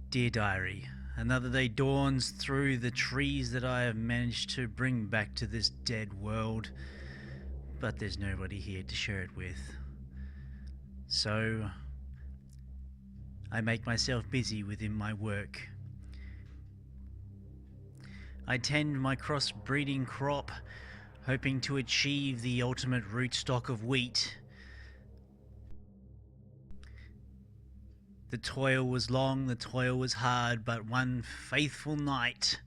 Dear Diary, another day dawns through the trees that I have managed to bring back to this dead world, but there's nobody here to share it with. So, I make myself busy within my work. I tend my cross-breeding crop, hoping to achieve the ultimate rootstock of wheat. The toil was long, the toil was hard, but one faithful night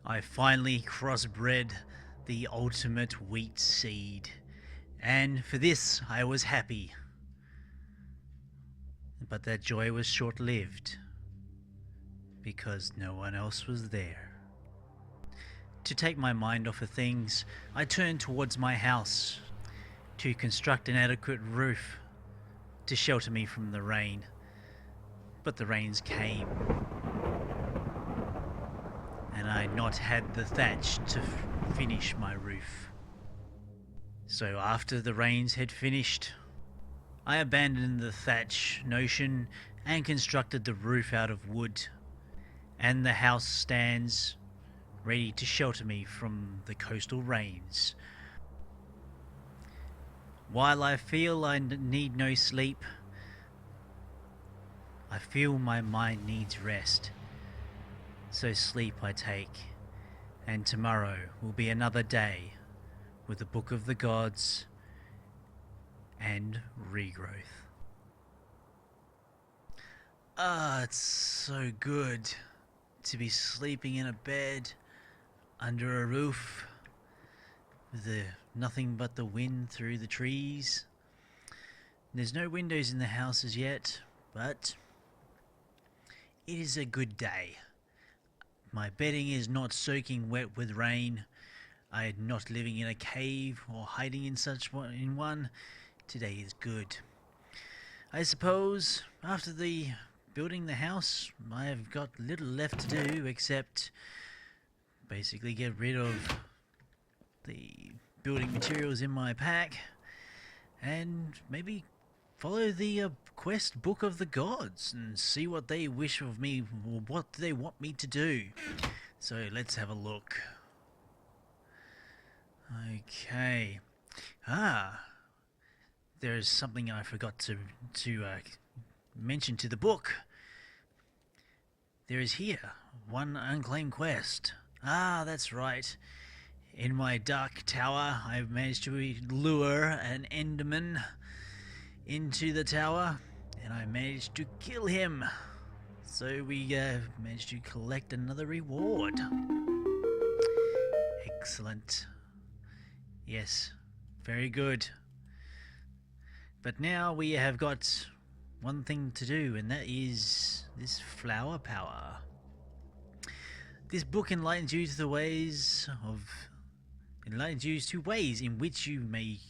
I finally crossbred the ultimate wheat seed. And for this I was happy. But that joy was short-lived, because no one else was there. To take my mind off of things, I turned towards my house to construct an adequate roof to shelter me from the rain. But the rains came, and I had not had the thatch to finish my roof. So after the rains had finished, I abandoned the thatch notion and constructed the roof out of wood, and the house stands ready to shelter me from the coastal rains. While I feel I need no sleep, I feel my mind needs rest. So sleep I take, and tomorrow will be another day with the Book of the Gods and Regrowth. It's so good to be sleeping in a bed under a roof with nothing but the wind through the trees. There's no windows in the house as yet, but it is a good day. My bedding is not soaking wet with rain. I am not living in a cave or hiding in one. Today is good. I suppose after building the house, I have got little left to do except basically get rid of the building materials in my pack and maybe follow the quest Book of the Gods and see what they wish of me or what they want me to do. So let's have a look. Okay. There's something I forgot to mention to the book. There is here one unclaimed quest. That's right. In my dark tower, I've managed to lure an Enderman into the tower, and I managed to kill him. So we managed to collect another reward. Excellent. Yes, very good. But now we have got one thing to do, and that is this flower power. This book enlightens you to ways in which you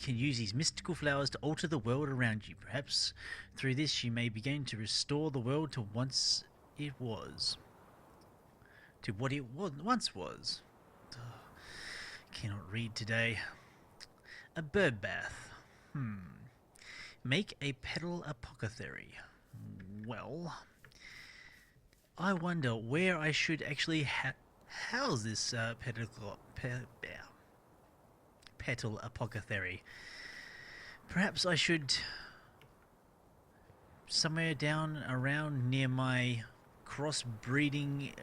can use these mystical flowers to alter the world around you. Perhaps through this you may begin to restore the world to what it once was. Cannot read today. A bird bath. Make a petal apothecary. Well, I wonder where I should actually house this petal apothecary. Perhaps I should somewhere down around near my cross-breeding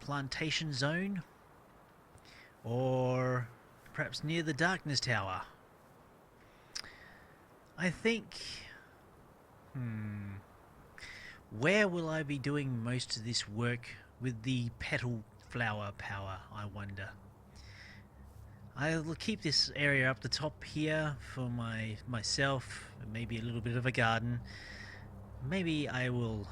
plantation zone, or perhaps near the darkness tower. I think where will I be doing most of this work with the petal flower power, I wonder? I'll keep this area up the top here for myself, maybe a little bit of a garden. Maybe I will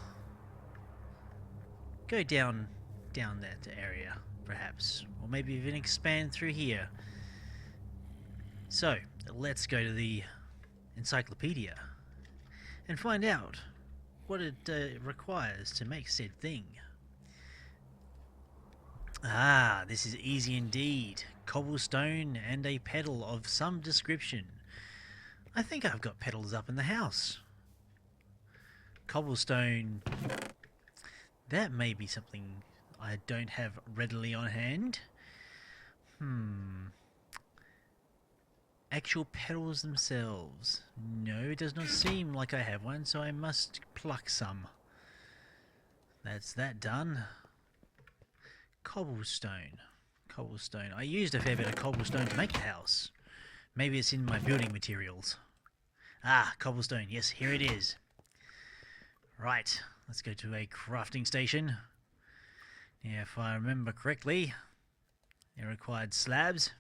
go down that area, perhaps, or maybe even expand through here. So, let's go to the encyclopedia and find out what it requires to make said thing. This is easy indeed. Cobblestone and a petal of some description. I think I've got petals up in the house. Cobblestone. That may be something I don't have readily on hand. Actual petals themselves. No, it does not seem like I have one, so I must pluck some. That's that done. Cobblestone. Cobblestone. I used a fair bit of cobblestone to make the house. Maybe it's in my building materials. Ah, cobblestone. Yes, here it is. Right, let's go to a crafting station. Now, if I remember correctly, it required slabs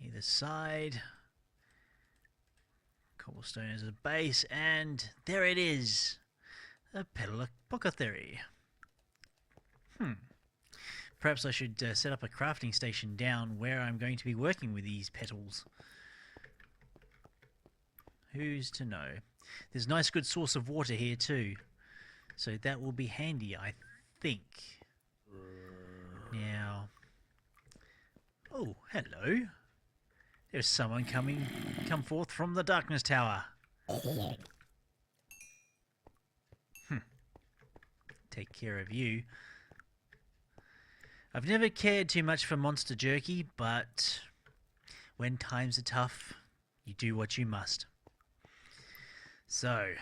either side. Cobblestone as a base, and there it is. A petal apothecary. Perhaps I should set up a crafting station down where I'm going to be working with these petals. Who's to know? There's a nice good source of water here too, so that will be handy, I think. Now, oh, hello. There's someone come forth from the darkness tower. Take care of you. I've never cared too much for monster jerky, but when times are tough, you do what you must. So,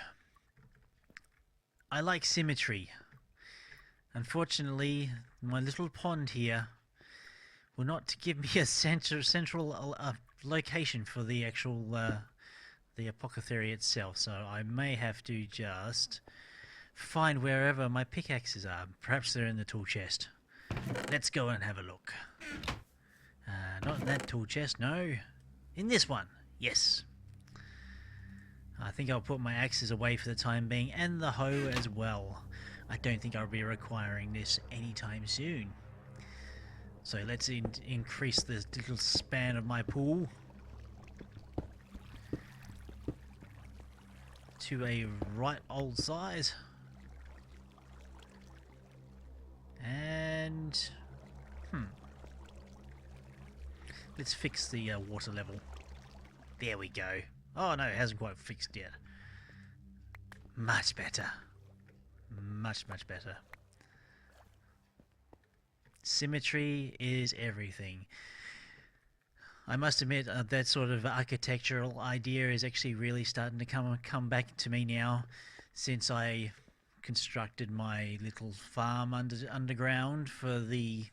I like symmetry. Unfortunately, my little pond here will not give me a central location for the actual the apothecary itself, so I may have to just find wherever my pickaxes are. Perhaps they're in the tool chest. Let's go and have a look. Not in that tool chest, no. In this one, yes. I think I'll put my axes away for the time being, and the hoe as well. I don't think I'll be requiring this anytime soon. So let's increase the little span of my pool to a right old size. And let's fix the water level. There we go. Oh no, it hasn't quite fixed yet. Much better. Much, much better. Symmetry is everything. I must admit that sort of architectural idea is actually really starting to come back to me now, since I constructed my little farm underground for the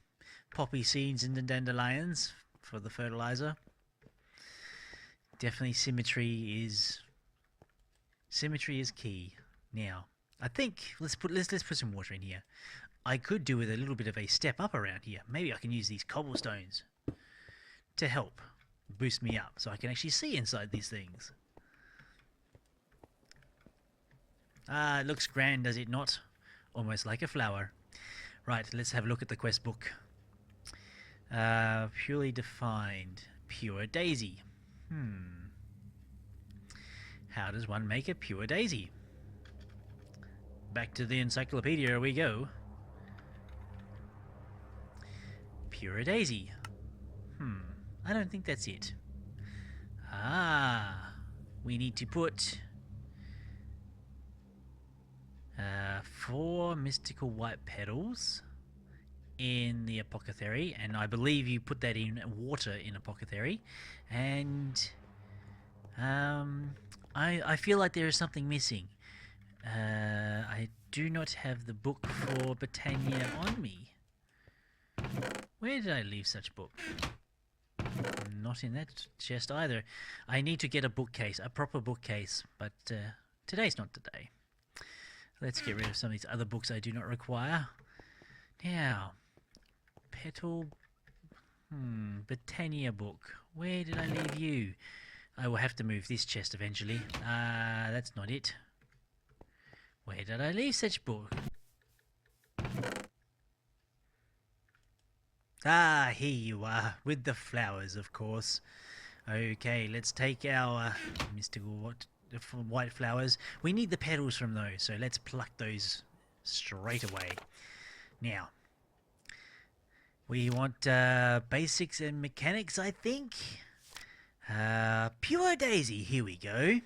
poppy seeds and the dandelions for the fertilizer. Definitely symmetry is key. Now, I think let's put some water in here. I could do with a little bit of a step up around here. Maybe I can use these cobblestones to help boost me up so I can actually see inside these things. Ah, it looks grand, does it not? Almost like a flower. Right, let's have a look at the quest book. Purely defined. Pure daisy. How does one make a pure daisy? Back to the encyclopedia we go. Pure daisy. I don't think that's it. Ah, we need to put 4 mystical white petals in the apothecary, and I believe you put that in water in apothecary, and I feel like there is something missing. I do not have the book for Botania on me. Where did I leave such book? Not in that chest either. I need to get a bookcase, a proper bookcase, but today's not today. Let's get rid of some of these other books I do not require. Now, petal, Botania book. Where did I leave you? I will have to move this chest eventually. That's not it. Where did I leave such book? Ah, here you are, with the flowers, of course. Okay, let's take our mystical white flowers. We need the petals from those, so let's pluck those straight away. Now, we want basics and mechanics, I think. Pure daisy, here we go.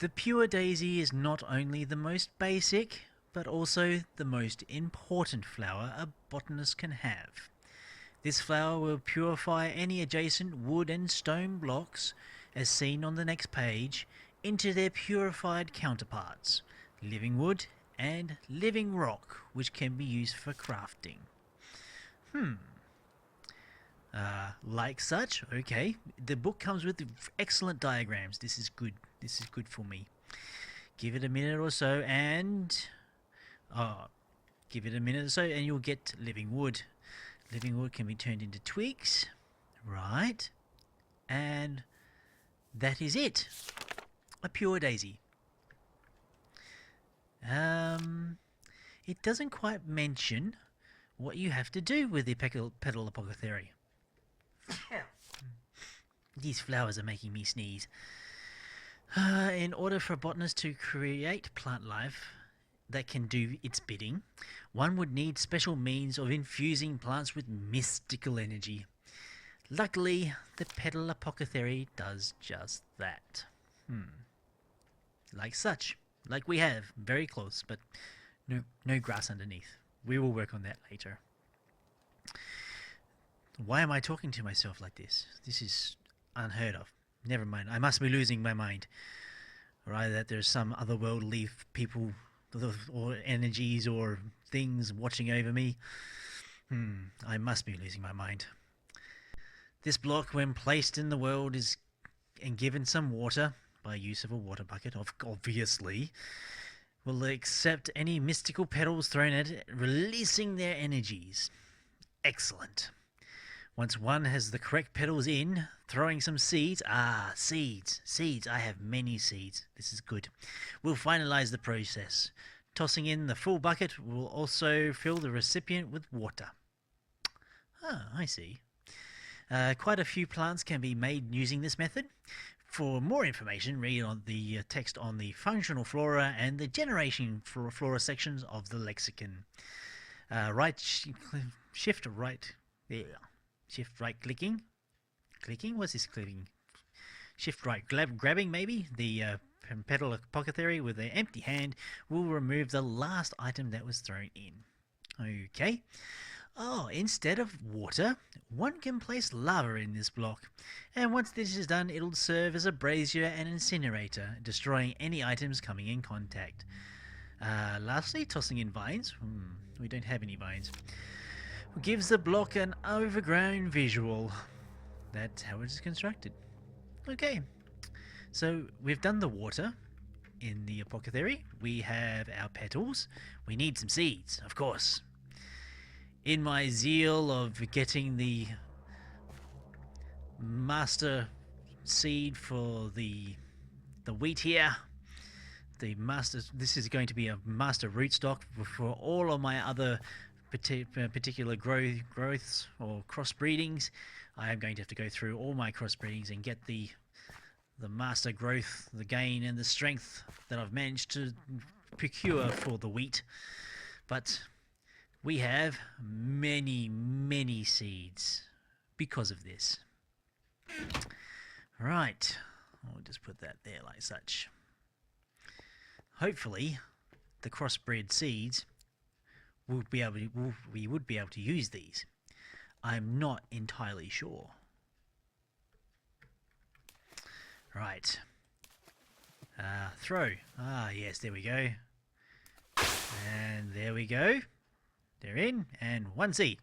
The pure daisy is not only the most basic, but also the most important flower a botanist can have. This flower will purify any adjacent wood and stone blocks, as seen on the next page, into their purified counterparts, living wood and living rock, which can be used for crafting. Like such, okay. The book comes with excellent diagrams. This is good. This is good for me. Give it a minute or so and... give it a minute or so and you'll get living wood. Living wood can be turned into twigs. Right. And that is it. A pure daisy. It doesn't quite mention what you have to do with the petal apothecary. These flowers are making me sneeze. In order for a botanist to create plant life that can do its bidding, one would need special means of infusing plants with mystical energy. Luckily, the petal apothecary does just that. Like such. Like we have. Very close, but no grass underneath. We will work on that later. Why am I talking to myself like this? This is unheard of. Never mind. I must be losing my mind. Or either that there's some otherworldly people or energies or things watching over me. I must be losing my mind. This block, when placed in the world, is and given some water, by use of a water bucket, obviously, will accept any mystical petals thrown at it, releasing their energies. Excellent. Once one has the correct petals in, throwing some seeds. Seeds. I have many seeds. This is good. We'll finalize the process. Tossing in the full bucket will also fill the recipient with water. I see. Quite a few plants can be made using this method. For more information, read on the text on the functional flora and the generation flora sections of the lexicon. Shift right clicking. What's this clicking? Shift right grabbing maybe. The petal apothecary with an empty hand will remove the last item that was thrown in. Okay. Instead of water, one can place lava in this block, and once this is done, it'll serve as a brazier and incinerator, destroying any items coming in contact. Lastly, tossing in vines. We don't have any vines. Gives the block an overgrown visual. That's how it is constructed. Okay, so we've done the water in the apothecary. We have our petals. We need some seeds, of course. In my zeal of getting the master seed for the wheat here, this is going to be a master rootstock for all of my other particular growths or crossbreedings. I am going to have to go through all my crossbreedings and get the master growth, the gain and the strength that I've managed to procure for the wheat. But we have many seeds because of this. Right, I'll just put that there like such. Hopefully, the crossbred seeds we would be able to use these. I'm not entirely sure. Right. Throw. Yes, there we go. And there we go. They're in, and one seed.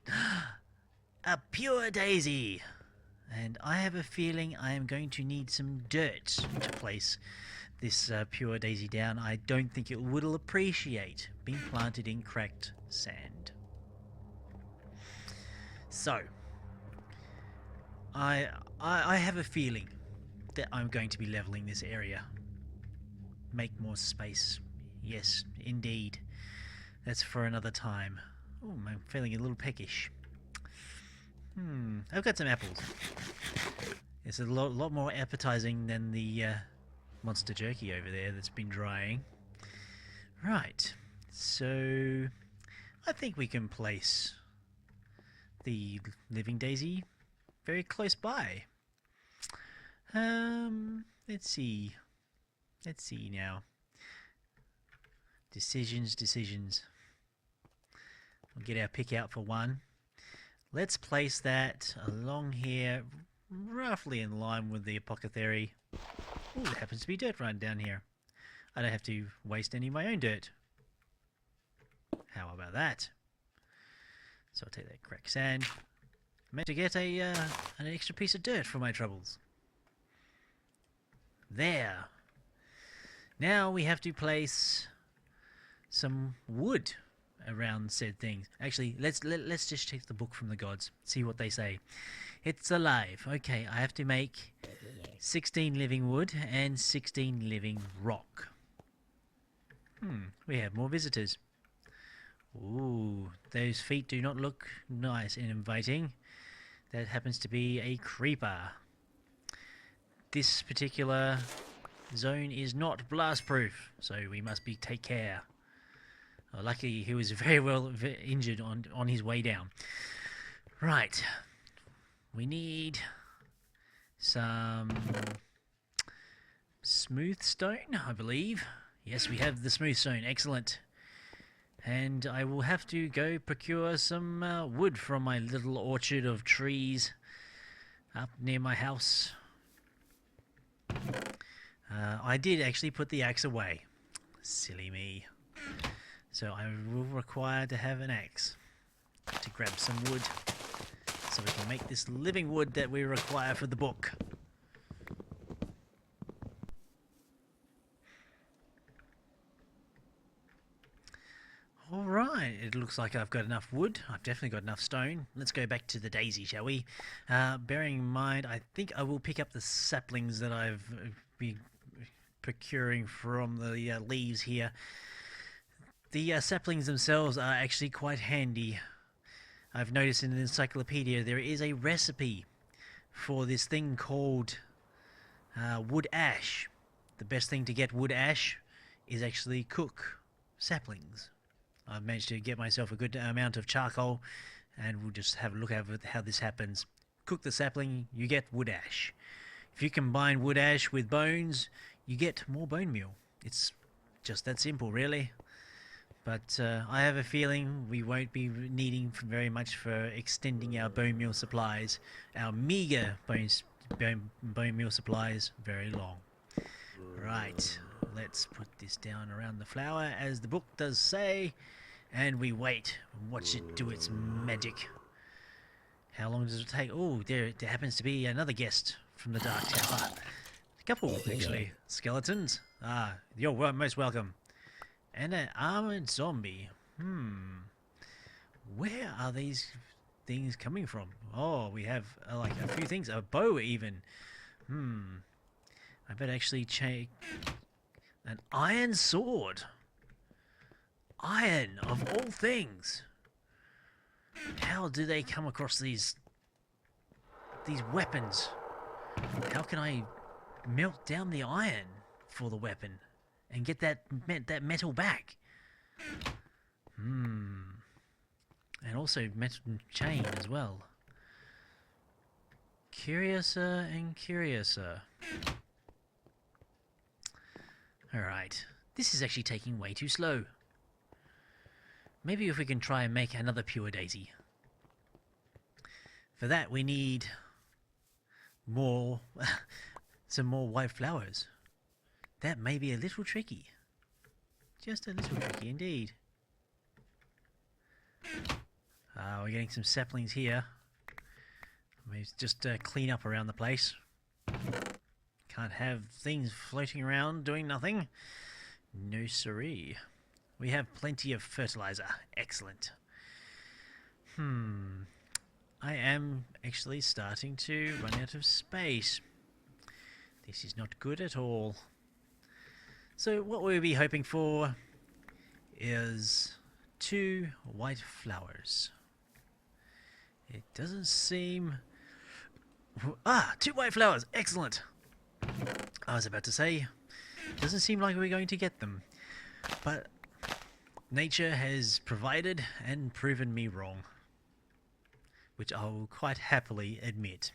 A pure daisy! And I have a feeling I am going to need some dirt to place this pure daisy down. I don't think it will appreciate being planted in cracked sand. So, I have a feeling that I'm going to be leveling this area. Make more space. Yes, indeed. That's for another time. Oh, I'm feeling a little peckish. I've got some apples. It's a lot more appetizing than the monster jerky over there that's been drying. Right, so I think we can place the living daisy very close by. Let's see. Let's see now. Decisions. We'll get our pick out for one. Let's place that along here, roughly in line with the apothecary. Oh, there happens to be dirt right down here. I don't have to waste any of my own dirt. How about that? So I'll take that cracked sand. I managed to get an extra piece of dirt for my troubles. There. Now we have to place some wood around said things. Actually, let's just check the book from the gods. See what they say. It's alive. Okay, I have to make 16 living wood and 16 living rock. We have more visitors. Ooh, those feet do not look nice and inviting. That happens to be a creeper. This particular zone is not blast proof, so we must take care. Oh, luckily he was very well injured on his way down. Right, we need some smooth stone, I believe. Yes, we have the smooth stone. Excellent. And I will have to go procure some wood from my little orchard of trees up near my house. I did actually put the axe away. Silly me. So I will require to have an axe to grab some wood so we can make this living wood that we require for the book. Alright, it looks like I've got enough wood. I've definitely got enough stone. Let's go back to the daisy, shall we? Bearing in mind, I think I will pick up the saplings that I've been procuring from the leaves here. The saplings themselves are actually quite handy. I've noticed in the encyclopedia there is a recipe for this thing called wood ash. The best thing to get wood ash is actually cook saplings. I've managed to get myself a good amount of charcoal, and we'll just have a look at how this happens. Cook the sapling, you get wood ash. If you combine wood ash with bones, you get more bone meal. It's just that simple, really. But I have a feeling we won't be needing very much for extending our bone meal supplies, our meager bone meal supplies, very long. Right, let's put this down around the flower, as the book does say, and we wait and watch it do its magic. How long does it take? Oh, there happens to be another guest from the Dark Tower. A couple, actually. Skeletons. Ah, you're most welcome. And an armored zombie. Where are these things coming from? Oh, we have like a few things. A bow, even. I better actually check. An iron sword. Iron, of all things. How do they come across these weapons? How can I melt down the iron for the weapon and get that metal back? And also metal chain as well. Curiouser and curiouser. Alright, this is actually taking way too slow. Maybe if we can try and make another pure daisy. For that we need more, some more white flowers. That may be a little tricky. Just a little tricky indeed. We're getting some saplings here. Let me just clean up around the place. Can't have things floating around doing nothing. No siree. We have plenty of fertilizer. Excellent. I am actually starting to run out of space. This is not good at all. So what we'll be hoping for is 2 white flowers. It doesn't seem... 2 white flowers! Excellent! I was about to say, doesn't seem like we're going to get them. But nature has provided and proven me wrong, which I will quite happily admit.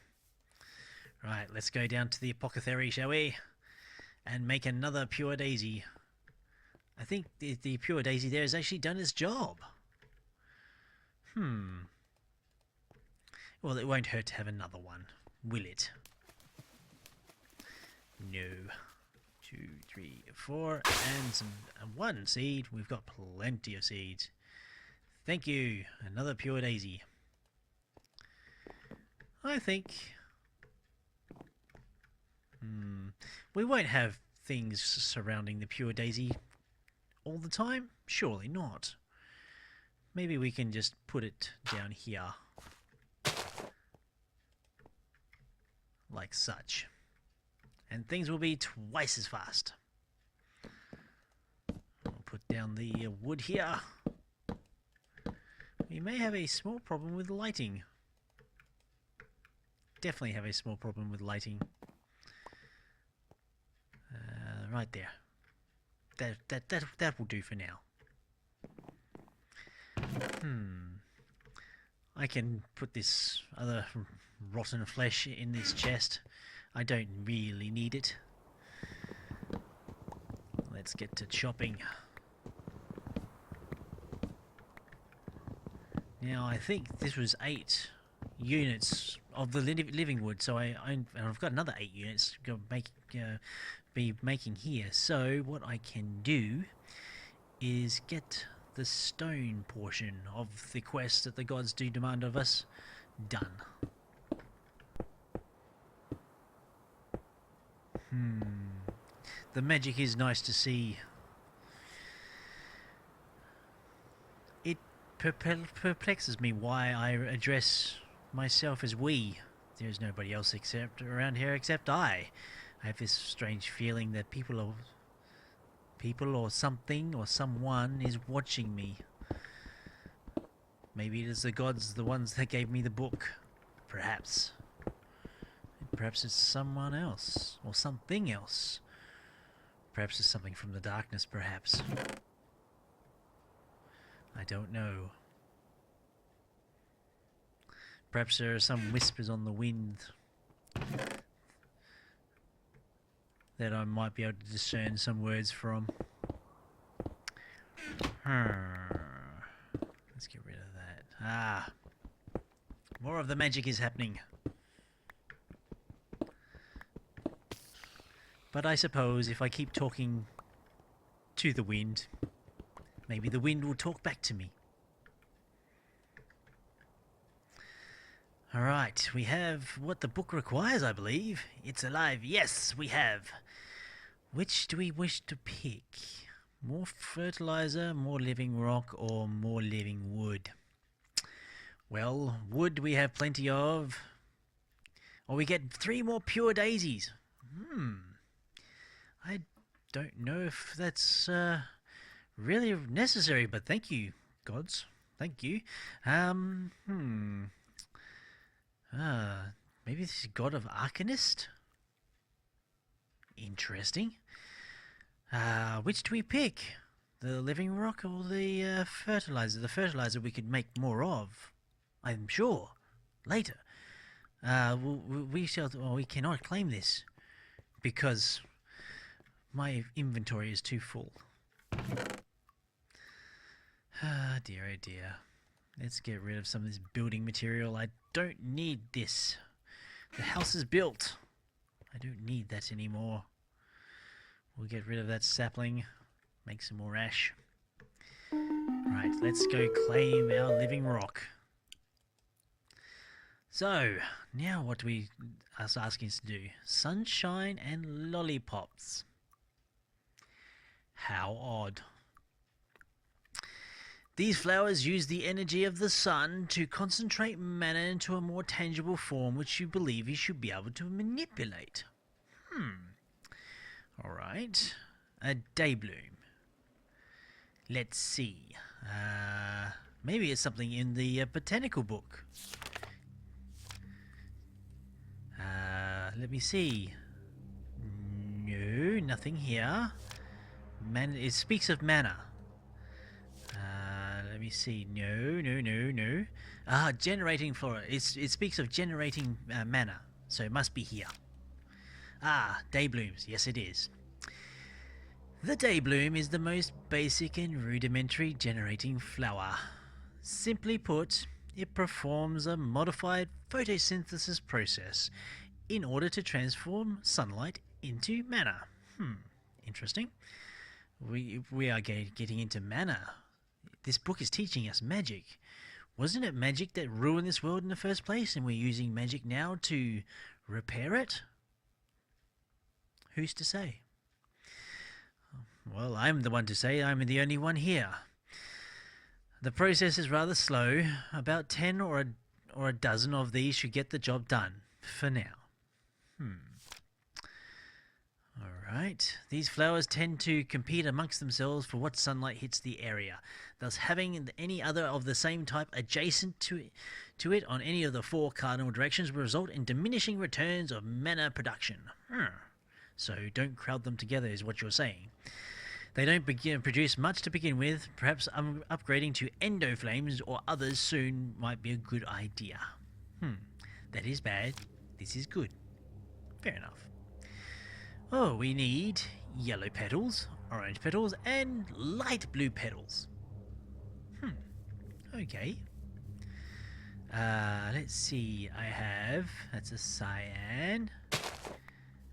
Right, let's go down to the apothecary, shall we? and make another pure daisy. I think the pure daisy there has actually done its job. Well, it won't hurt to have another one, will it? No. 2, 3, 4, and 1 seed. We've got plenty of seeds. Thank you. Another pure daisy. I think we won't have things surrounding the pure daisy all the time. Surely not. Maybe we can just put it down here, like such, and things will be twice as fast. I'll put down the wood here. We may have a small problem with lighting. Definitely have a small problem with lighting. Right there. That will do for now. I can put this other rotten flesh in this chest. I don't really need it. Let's get to chopping. Now I think this was 8 units of the living wood, so I've got another 8 units to be making here. So what I can do is get the stone portion of the quest that the gods do demand of us done. The magic is nice to see. It perplexes me why I address myself as we. There's nobody else around here except I. I have this strange feeling that people or something or someone is watching me. Maybe it is the gods, the ones that gave me the book. Perhaps. Perhaps it's someone else or something else. Perhaps it's something from the darkness, perhaps. I don't know. Perhaps there are some whispers on the wind that I might be able to discern some words from. Let's get rid of that. More of the magic is happening. But I suppose if I keep talking to the wind, maybe the wind will talk back to me. Alright, we have what the book requires, I believe. It's alive. Yes, we have. Which do we wish to pick? More fertilizer, more living rock, or more living wood? Well, wood we have plenty of. Or we get 3 more pure daisies. I don't know if that's really necessary, but thank you, gods. Thank you. Maybe this is God of Arcanist? Interesting. Which do we pick? The living rock or the fertilizer? The fertilizer we could make more of, I'm sure, later. We cannot claim this because my inventory is too full. Dear, oh dear. Let's get rid of some of this building material. I don't need this. The house is built. I don't need that anymore. We'll get rid of that sapling. Make some more ash. Right, let's go claim our living rock. So, now what do we asking us to do? Sunshine and lollipops. How odd. These flowers use the energy of the sun to concentrate mana into a more tangible form which you believe you should be able to manipulate. Alright. A daybloom. Let's see. Maybe it's something in the botanical book. Let me see. No, nothing here. It speaks of mana. Let me see. No. Generating flora. It speaks of generating mana, so it must be here. Day blooms. Yes, it is. The daybloom is the most basic and rudimentary generating flower. Simply put, it performs a modified photosynthesis process in order to transform sunlight into mana. Interesting. We are getting into mana. This book is teaching us magic. Wasn't it magic that ruined this world in the first place, and we're using magic now to repair it? Who's to say? Well, I'm the one to say. I'm the only one here. The process is rather slow. About 10 or a dozen of these should get the job done, for now. Alright, these flowers tend to compete amongst themselves for what sunlight hits the area. Thus, having any other of the same type adjacent to it on any of the 4 cardinal directions will result in diminishing returns of mana production. So don't crowd them together is what you're saying. They don't produce much to begin with. Perhaps upgrading to endoflames or others soon might be a good idea. That is bad. This is good. Fair enough. Oh, we need yellow petals, orange petals, and light blue petals. Okay. Let's see. That's a cyan.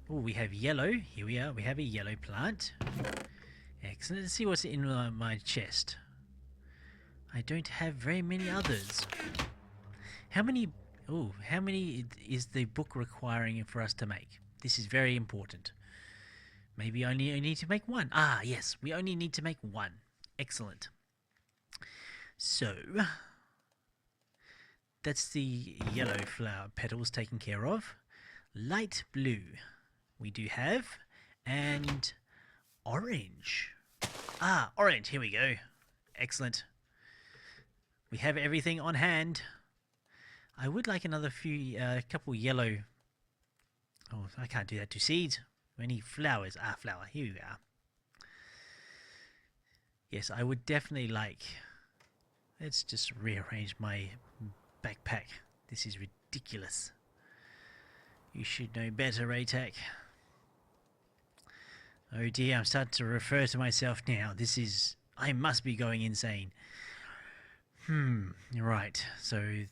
Oh, we have yellow. Here we are. We have a yellow plant. Excellent. Let's see what's in my chest. I don't have very many others. How many is the book requiring for us to make? This is very important. Maybe I need to make 1. Ah, yes, we only need to make 1. Excellent. So, that's the yellow flower petals taken care of. Light blue we do have, and orange. Ah, orange, here we go. Excellent. We have everything on hand. I would like another couple yellow. Oh, I can't do that to seeds. We need flowers. Ah, flower. Here we are. Yes, I would definitely like... Let's just rearrange my backpack. This is ridiculous. You should know better, Raetac. Oh dear, I'm starting to refer to myself now. I must be going insane. Right. So,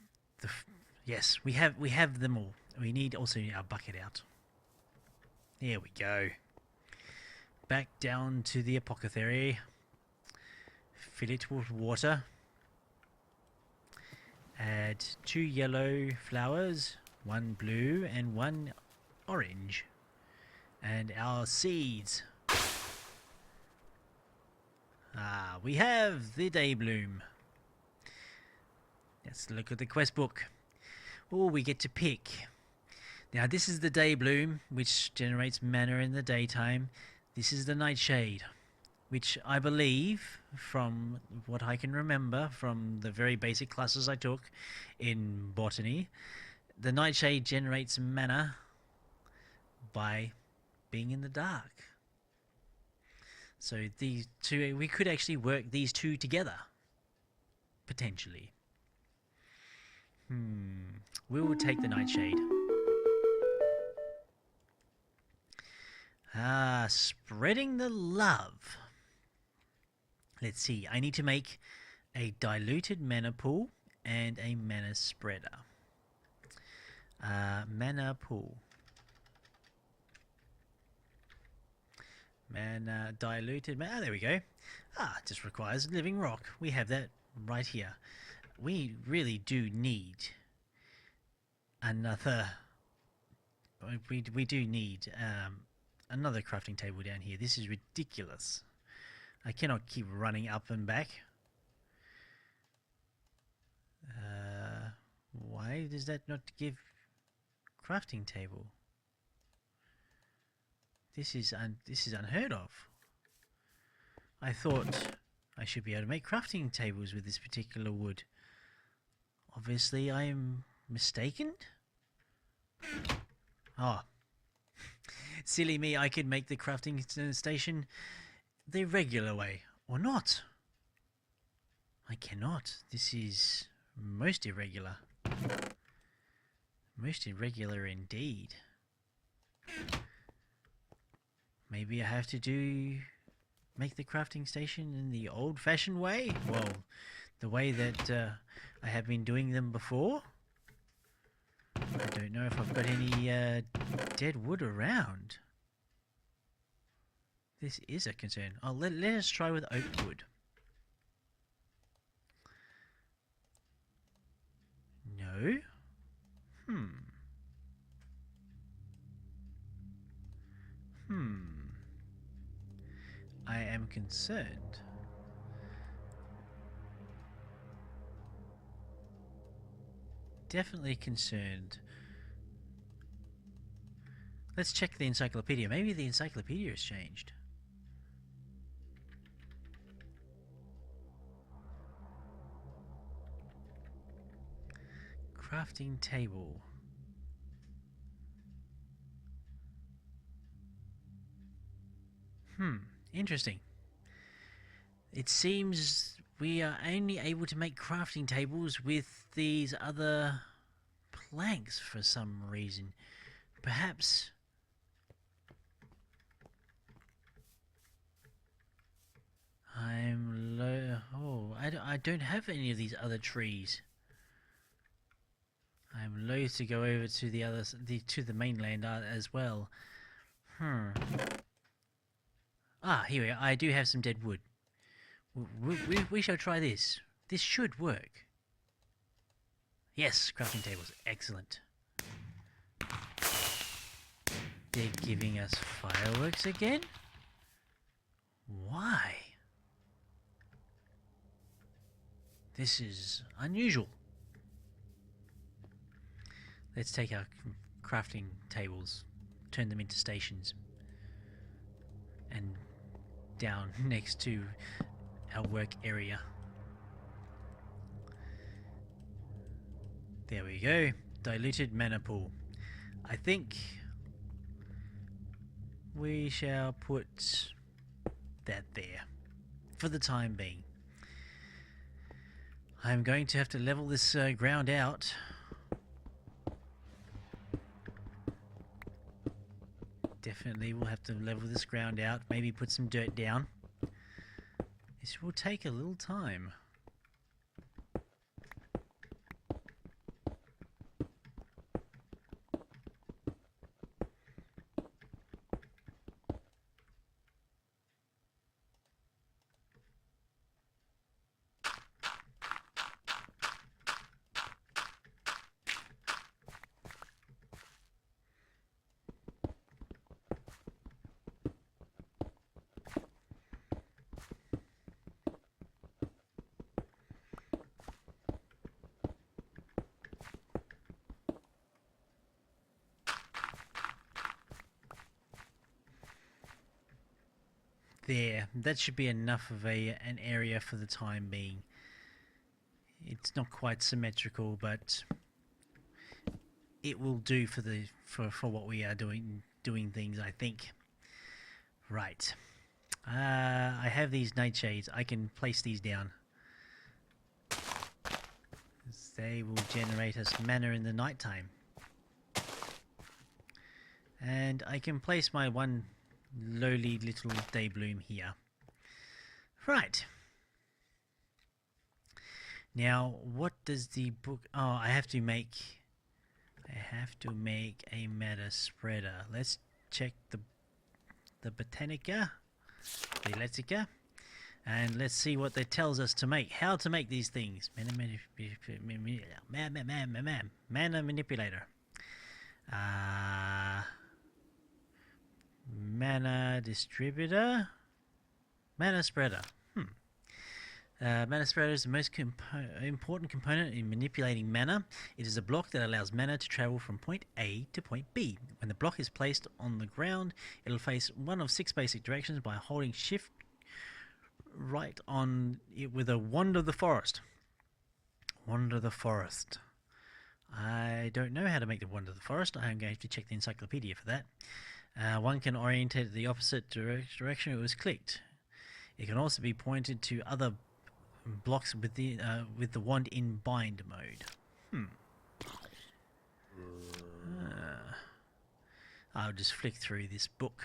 yes, we have them all. We need also our bucket out. There we go. Back down to the apothecary. Fill it with water. Add 2 yellow flowers, 1 blue and 1 orange. And our seeds. Ah, we have the daybloom. Let's look at the quest book. Oh, we get to pick. Now this is the daybloom, which generates mana in the daytime. This is the nightshade, which I believe, from what I can remember from the very basic classes I took in botany, the nightshade generates mana by being in the dark. So these two, we could actually work these two together, potentially. We will take the nightshade. Ah, spreading the love. Let's see, I need to make a diluted mana pool and a mana spreader. Mana pool. Mana diluted mana. There we go. Ah, it just requires living rock. We have that right here. We really do need another. We do need another crafting table down here. This is ridiculous. I cannot keep running up and back. Why does that not give crafting table? This is unheard of. I thought I should be able to make crafting tables with this particular wood. Obviously, I am mistaken. Oh. Silly me, I could make the crafting station the regular way, or not. I cannot. This is most irregular. Most irregular indeed. Maybe I have to do make the crafting station in the old-fashioned way. Well, the way that I have been doing them before. I don't know if I've got any dead wood around. This is a concern. Oh, let us try with oak wood. No? I am concerned. Definitely concerned. Let's check the encyclopedia. Maybe the encyclopedia has changed. Crafting table. Interesting. It seems we are only able to make crafting tables with these other planks for some reason. Perhaps... I'm low... Oh, I don't have any of these other trees. I'm loath to go over to the other... to the mainland as well. Ah, here we are. I do have some dead wood. We shall try this. This should work. Yes, crafting tables. Excellent. They're giving us fireworks again? Why? This is unusual. Let's take our crafting tables, turn them into stations, and down next to our work area. There we go. Diluted mana pool. I think we shall put that there for the time being. I'm going to have to level this ground out. Definitely we'll have to level this ground out, maybe put some dirt down. This will take a little time. There, that should be enough of an area for the time being. It's not quite symmetrical, but it will do for what we are doing things, I think. Right. I have these nightshades. I can place these down. They will generate us mana in the nighttime. And I can place my one lowly little day bloom here. Right. Now, what does the book... Oh, I have to make a meta spreader. Let's check the Botanica, the Letica, and let's see what that tells us to make. How to make these things. Mana manipulator. Mana distributor. Mana spreader. Mana spreader is the most important component in manipulating mana. It is a block that allows mana to travel from point A to point B. When the block is placed on the ground, it will face one of 6 basic directions by holding shift right on it with a Wand of the Forest. Wand of the Forest. I don't know how to make the Wand of the Forest. I am going to have to check the encyclopedia for that. One can orientate it the opposite direction it was clicked. It can also be pointed to other blocks with the wand in bind mode. I'll just flick through this book.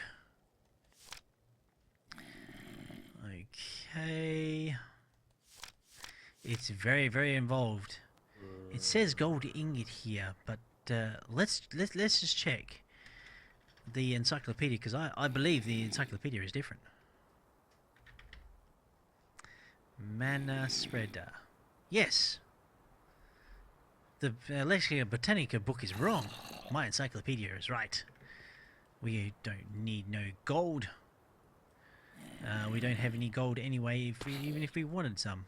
Okay. It's very, very involved. It says gold ingot here, but let's just check the encyclopedia, because I believe the encyclopedia is different. Mana spreader. Yes. The Lexia Botanica book is wrong. My encyclopedia is right. We don't need no gold. We don't have any gold anyway, even if we wanted some.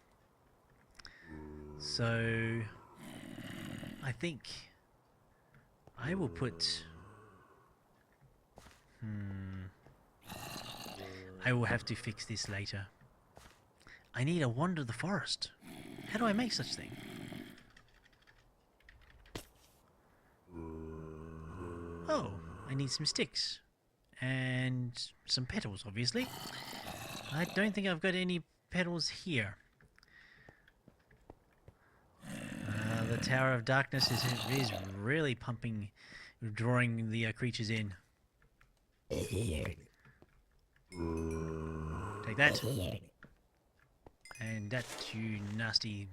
So I think I will put... I will have to fix this later. I need a wand of the forest. How do I make such thing? Oh, I need some sticks. And some petals, obviously. I don't think I've got any petals here. The Tower of Darkness is really pumping, drawing the creatures in. Take that. And that, you nasty,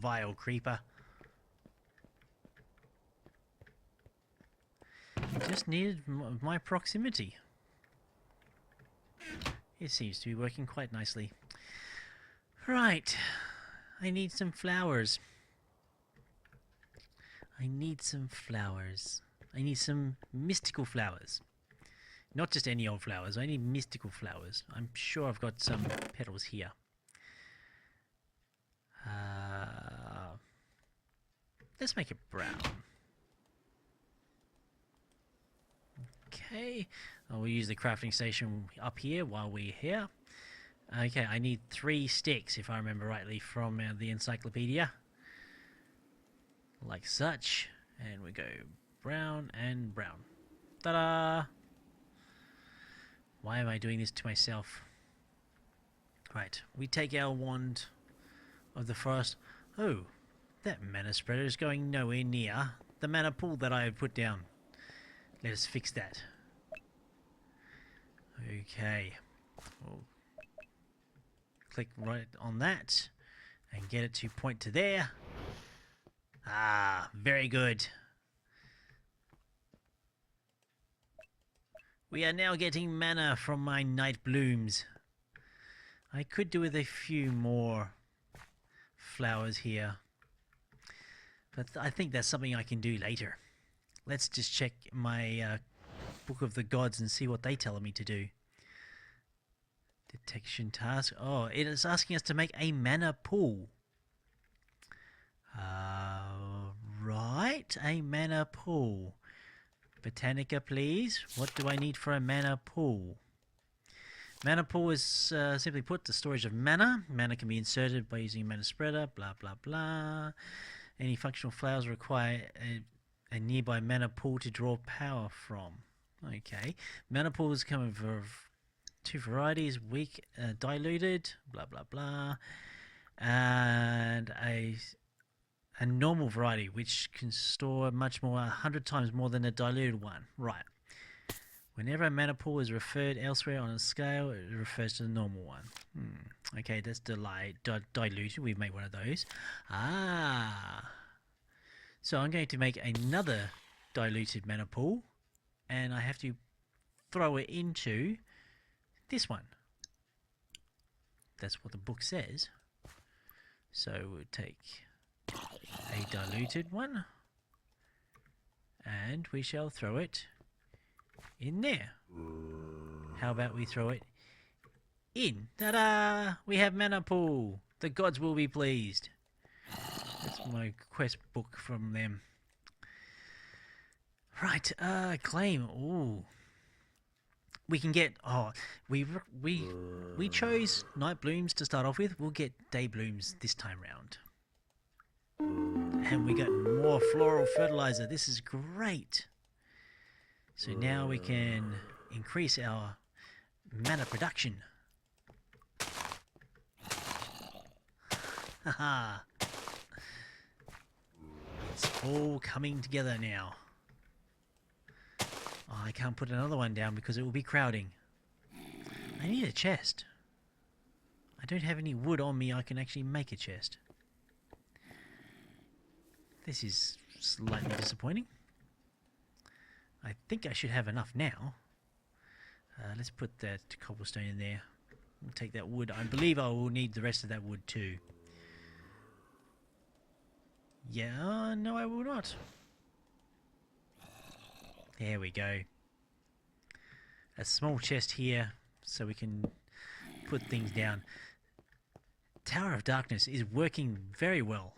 vile creeper. Just needed my proximity. It seems to be working quite nicely. Right. I need some flowers. I need some flowers. I need some mystical flowers. Not just any old flowers. I need mystical flowers. I'm sure I've got some petals here. Let's make it brown. Okay. We'll use the crafting station up here while we're here. Okay, I need 3 sticks, if I remember rightly, from the encyclopedia. Like such. And we go brown and brown. Ta-da! Why am I doing this to myself? Right, we take our wand of the forest. Oh, that mana spreader is going nowhere near the mana pool that I have put down. Let us fix that. Okay. We'll click right on that and get it to point to there. Ah, very good. We are now getting mana from my night blooms. I could do with a few more flowers here, but I think that's something I can do later. Let's just check my Book of the Gods and see what they tell me to do. Detection task. Oh, it is asking us to make a mana pool. Right, a mana pool. Botanica, please. What do I need for a mana pool? Mana pool is simply put the storage of mana. Mana can be inserted by using a mana spreader, blah blah blah. Any functional flowers require a nearby mana pool to draw power from. Okay. Mana pools come in 2 varieties, weak, diluted, blah blah blah. And a normal variety, which can store much more, 100 times more than a diluted one. Right. Whenever a mana pool is referred elsewhere on a scale, it refers to the normal one. Okay, that's diluted. We've made one of those. Ah. So I'm going to make another diluted mana pool, and I have to throw it into this one. That's what the book says. So we'll take a diluted one, and we shall throw it in there. How about we throw it in? Ta-da! We have mana pool. The gods will be pleased. That's my quest book from them. Right, claim. Ooh. We can get, we chose night blooms to start off with. We'll get day blooms this time round. And we got more floral fertilizer. This is great. So now we can increase our mana production. Haha. It's all coming together now. Oh, I can't put another one down because it will be crowding. I need a chest. don't have any wood on me I can actually make a chest. This is slightly disappointing. I think I should have enough now. Let's put that cobblestone in there. We'll take that wood. I believe I will need the rest of that wood too. Yeah, no I will not. There we go. A small chest here so we can put things down. Tower of Darkness is working very well.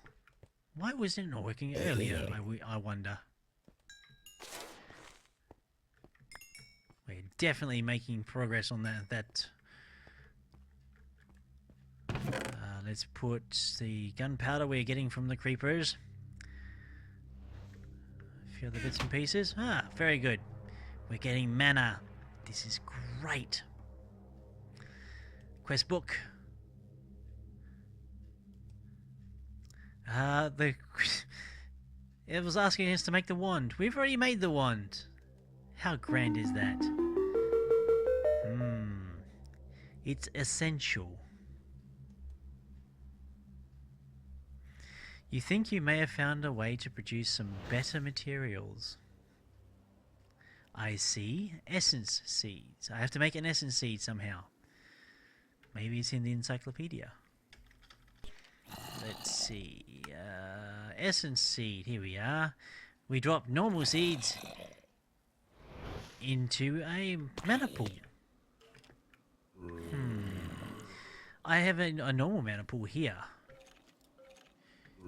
Why was it not working earlier, I wonder? We're definitely making progress on that. Let's put the gunpowder we're getting from the creepers. A few other bits and pieces. Ah, very good. We're getting mana. This is great. Quest book. It was asking us to make the wand. We've already made the wand. How grand is that? It's essential. You think you may have found a way to produce some better materials. I see. Essence seeds. I have to make an essence seed somehow. Maybe it's in the encyclopedia. Let's see. Essence seed. Here we are. We drop normal seeds into a mana pool. I have a normal mana pool here.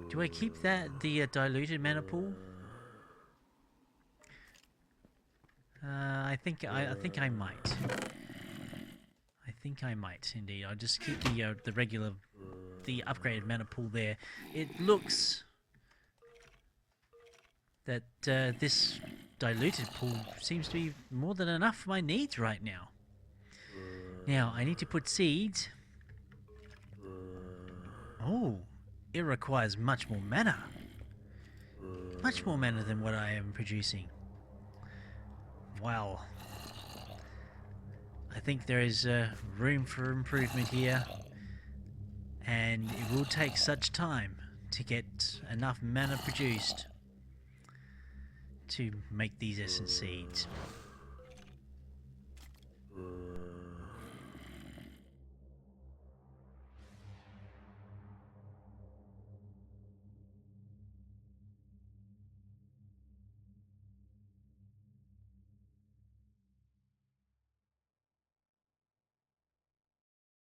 Do I keep that the diluted mana pool? I think I might. I think I might indeed. I'll just keep the regular, the upgraded mana pool there. It looks that this diluted pool seems to be more than enough for my needs right now. Now I need to put seeds. Oh, it requires much more mana. Much more mana than what I am producing. Wow. I think there is room for improvement here. And it will take such time to get enough mana produced to make these essence seeds.